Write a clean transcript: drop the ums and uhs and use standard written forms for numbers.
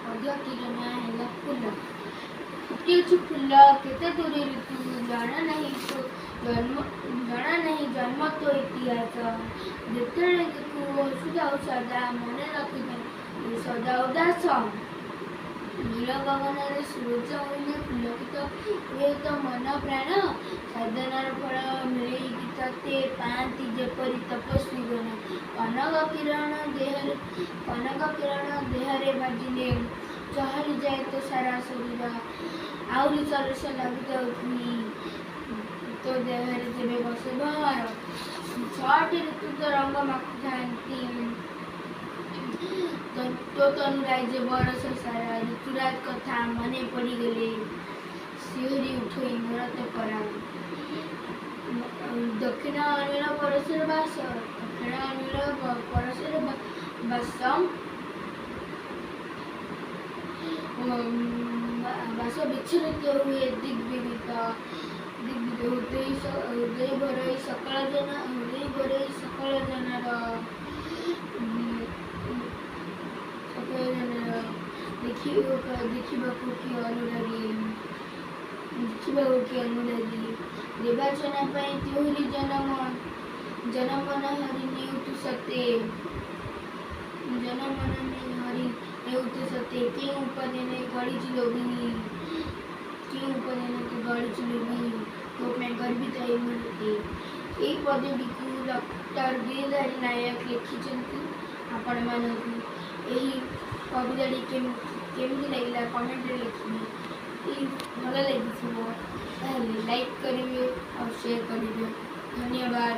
पद किरण है फूल फुटुछु फूल केते दूरी ऋतु जाना नहीं तो जन्म तो इतिहास जेतेବେଳେ देखु सुधा सदा मन रखिबे सदा उदास नील गगन सूरज उइले पुलकित हुए तो मन प्राण साधनार फल मिले गीते पाती जेपरी तपस्वी गण कनक किरण देहरे बाजिले चहली जाए तो सारा शरीर आहरी सरस लगी जाऊँगी तो देहरे जेबे बसे बाहर छटी ऋतु तो रंग माखुଥାନ୍ତି तो तनुराय जे बरस सारा ऋतुराज कथा मने पड़ी गले सिहरी उठोई मोरत परा दक्षिण अनिल परशुर बास दक्षिण अनिल परशुर बास बास विच्छिन्न हुए दिग्विदित हृदय भरई सकल जनर देखिबाकू कि अनुरागी निर्वाचन त्योहरी जनमन हरि नेउतु सते के उपदेने गड़ी चिलोगी तो मैं गर्वित है मनते ए पदवी को डॉक्टर गिरिधारी नायक लिखिଛନ୍ତି आपण मानकु एही कविताटी केमती लगिला कमेंट रे लिखिबे भल लगी लाइक करेंगे और शेयर करेंगे धन्यवाद।